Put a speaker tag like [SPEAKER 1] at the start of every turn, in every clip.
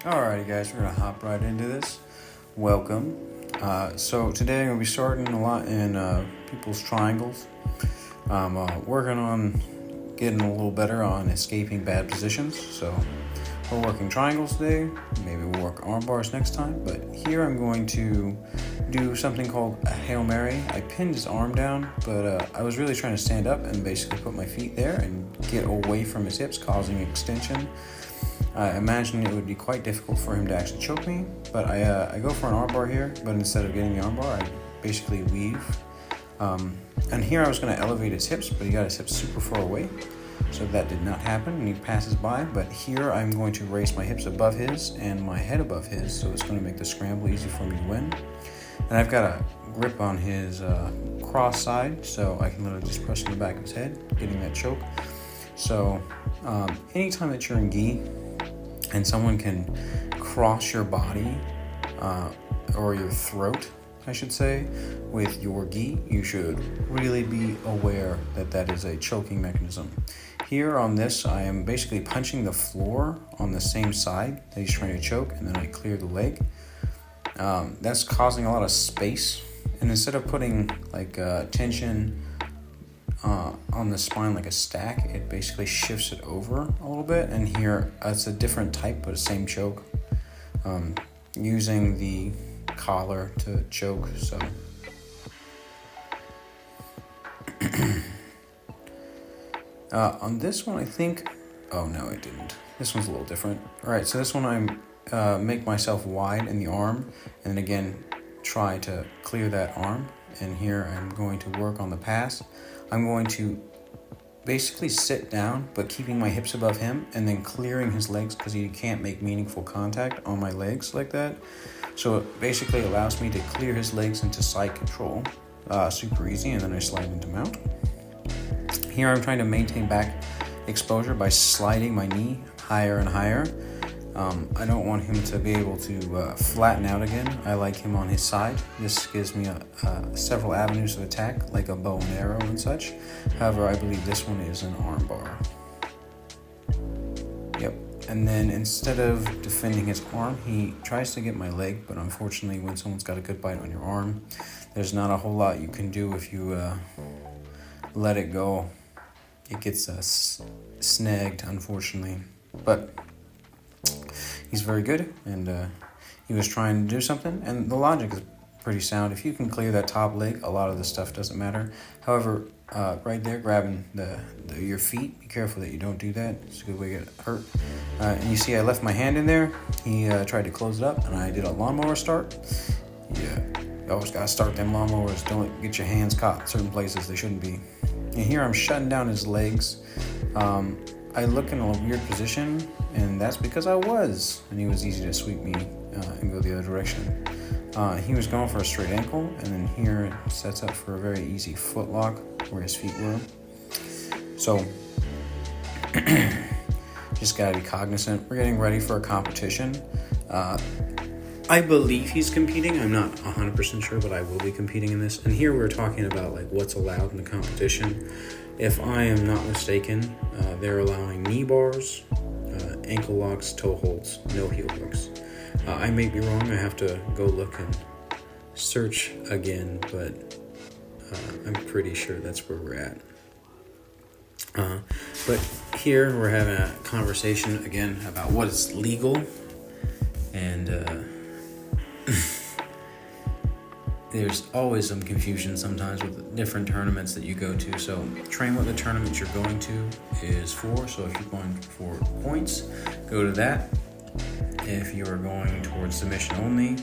[SPEAKER 1] Alrighty, guys, we're gonna hop right into this. Welcome. So today I'm gonna be starting a lot in people's triangles. I'm working on getting a little better on escaping bad positions. So we're working triangles today. Maybe we'll work arm bars next time. But here I'm going to do something called a Hail Mary. I pinned his arm down, but I was really trying to stand up and basically put my feet there and get away from his hips, causing extension. I imagine it would be quite difficult for him to actually choke me, but I go for an armbar here, but instead of getting the armbar, I basically weave. And here I was going to elevate his hips, but he got his hips super far away, so that did not happen, and he passes by. But here I'm going to raise my hips above his and my head above his, so it's going to make the scramble easy for me to win. And I've got a grip on his cross side, so I can literally just press on the back of his head, getting that choke. So anytime that you're in gi, and someone can cross your body or your throat, I should say, with your gi, you should really be aware that that is a choking mechanism. Here on this, I am basically punching the floor on the same side that he's trying to choke, and then I clear the leg. That's causing a lot of space, and instead of putting like tension on the spine like a stack, it basically shifts it over a little bit. And here it's a different type but the same choke, using the collar to choke. So on this one I think, oh no, it didn't. This one's a little different. All right, so this one I'm make myself wide in the arm, and then again try to clear that arm. And here I'm going to work on the pass. I'm going to basically sit down, but keeping my hips above him, and then clearing his legs, because he can't make meaningful contact on my legs like that. So it basically allows me to clear his legs into side control, super easy, and then I slide into mount. Here I'm trying to maintain back exposure by sliding my knee higher and higher. I don't want him to be able to flatten out again. I like him on his side. This gives me several avenues of attack, like a bow and arrow and such. However, I believe this one is an arm bar. Yep. And then instead of defending his arm, he tries to get my leg, but unfortunately when someone's got a good bite on your arm, there's not a whole lot you can do if you let it go. It gets snagged, unfortunately. But he's very good, and he was trying to do something, and the logic is pretty sound. If you can clear that top leg, a lot of the stuff doesn't matter. However, right there, grabbing your feet, be careful that you don't do that. It's a good way to get hurt. And you see I left my hand in there. He tried to close it up, and I did a lawnmower start. Yeah, you always got to start them lawnmowers. Don't get your hands caught in certain places they shouldn't be. And here I'm shutting down his legs. I look in a weird position, and that's because I was, and he was easy to sweep me and go the other direction. He was going for a straight ankle, and then here it sets up for a very easy foot lock where his feet were. So just gotta be cognizant. We're getting ready for a competition. I believe he's competing. I'm not 100% sure, but I will be competing in this. And here we're talking about like what's allowed in the competition. If I am not mistaken, they're allowing knee bars, ankle locks, toe holds, no heel hooks. I may be wrong. I have to go look and search again, but I'm pretty sure that's where we're at. But here we're having a conversation again about what is legal, and there's always some confusion sometimes with different tournaments that you go to. So train what the tournament you're going to is for. So if you're going for points, go to that. If you're going towards submission only,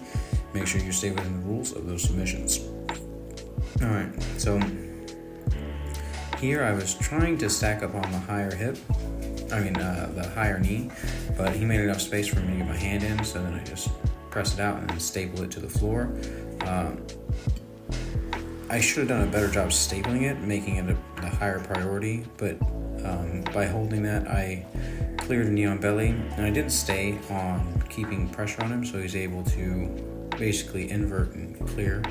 [SPEAKER 1] make sure you stay within the rules of those submissions. Alright, so here I was trying to stack up on the higher hip, the higher knee, but he made enough space for me to get my hand in, so then I just press it out and then staple it to the floor. I should have done a better job stapling it, making it a higher priority, but by holding that, I cleared the knee on belly, and I didn't stay on keeping pressure on him, so he's able to basically invert and clear.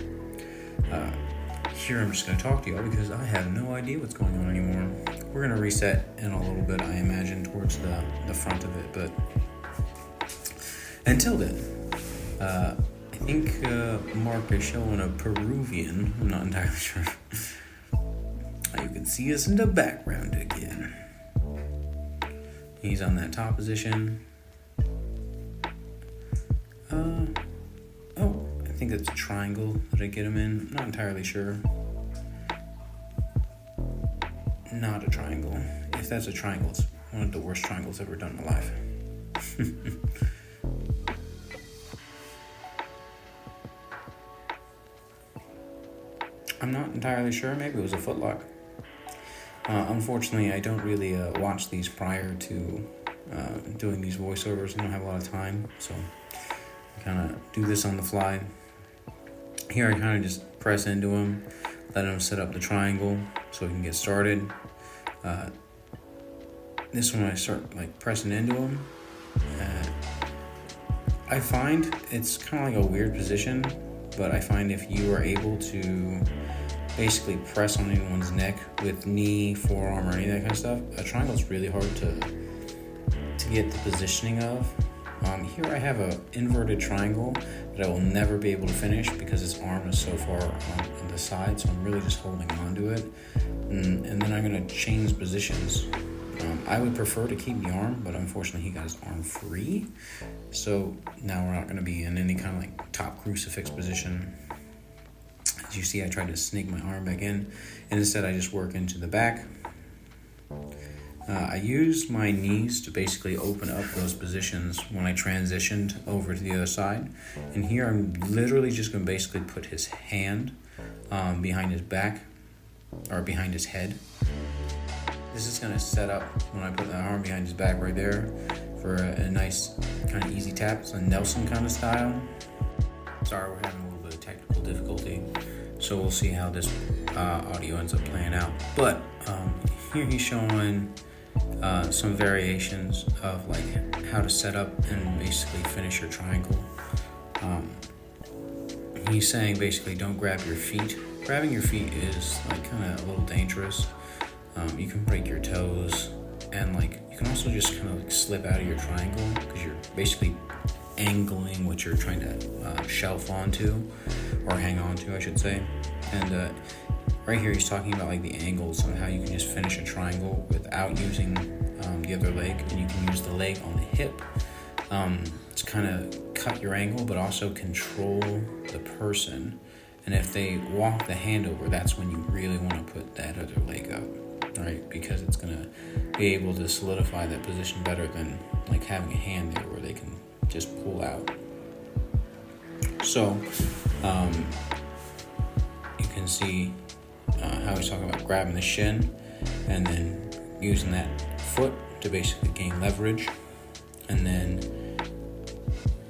[SPEAKER 1] Here I'm just going to talk to y'all because I have no idea what's going on anymore. We're going to reset in a little bit, I imagine, towards the front of it, but Until then, I think Mark is showing a Peruvian. I'm not entirely sure. You can see us in the background again. He's on that top position. I think it's a triangle that I get him in. I'm not entirely sure. Not a triangle. If that's a triangle, it's one of the worst triangles ever done in my life. I'm not entirely sure. Maybe it was a footlock. Unfortunately, I don't really watch these prior to doing these voiceovers. I don't have a lot of time, so I kind of do this on the fly. Here I kind of just press into him, let him set up the triangle so he can get started. This one I start like pressing into him. I find it's kind of like a weird position, but I find if you are able to basically press on anyone's neck with knee, forearm, or any of that kind of stuff, a triangle is really hard to get the positioning of. Here I have an inverted triangle that I will never be able to finish because his arm is so far on the side, so I'm really just holding on to it. And then I'm going to change positions. I would prefer to keep the arm, but unfortunately he got his arm free. So now we're not going to be in any kind of like top crucifix position. As you see, I tried to sneak my arm back in, and instead I just work into the back. I used my knees to basically open up those positions when I transitioned over to the other side. And here I'm literally just going to basically put his hand behind his back, or behind his head. This is going to set up when I put the arm behind his back right there for a nice kind of easy tap. It's a Nelson kind of style. Sorry, we're having a little bit of technical difficulty, so we'll see how this audio ends up playing out. But here he's showing some variations of like how to set up and basically finish your triangle. He's saying basically don't grab your feet. Grabbing your feet is like kind of a little dangerous. You can break your toes, and like you can also just kind of like slip out of your triangle because you're basically angling what you're trying to shelf onto, or hang on to, I should say. And right here he's talking about like the angles and how you can just finish a triangle without using the other leg, and you can use the leg on the hip to kind of cut your angle, but also control the person. And if they walk the hand over, that's when you really want to put that other leg up, right? Because it's going to be able to solidify that position better than like having a hand there where they can just pull out. So you can see how he's talking about grabbing the shin and then using that foot to basically gain leverage. And then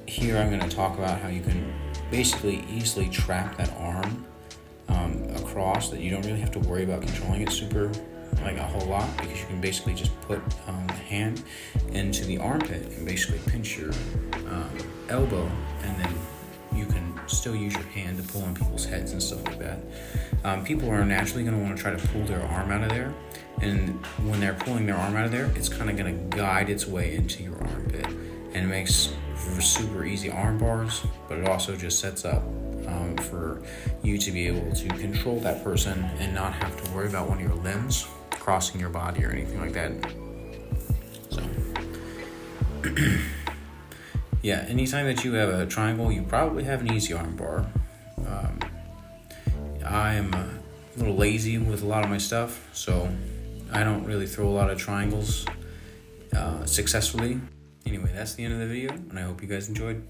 [SPEAKER 1] here I'm going to talk about how you can basically easily trap that arm across, that you don't really have to worry about controlling it super like a whole lot, because you can basically just put the hand into the armpit and basically pinch your elbow, and then you can still use your hand to pull on people's heads and stuff like that. People are naturally going to want to try to pull their arm out of there, and when they're pulling their arm out of there, it's kind of going to guide its way into your armpit, and it makes for super easy arm bars, but it also just sets up for you to be able to control that person and not have to worry about one of your limbs crossing your body or anything like that. So yeah, anytime that you have a triangle, you probably have an easy arm bar. I am a little lazy with a lot of my stuff, so I don't really throw a lot of triangles successfully. Anyway, that's the end of the video, and I hope you guys enjoyed.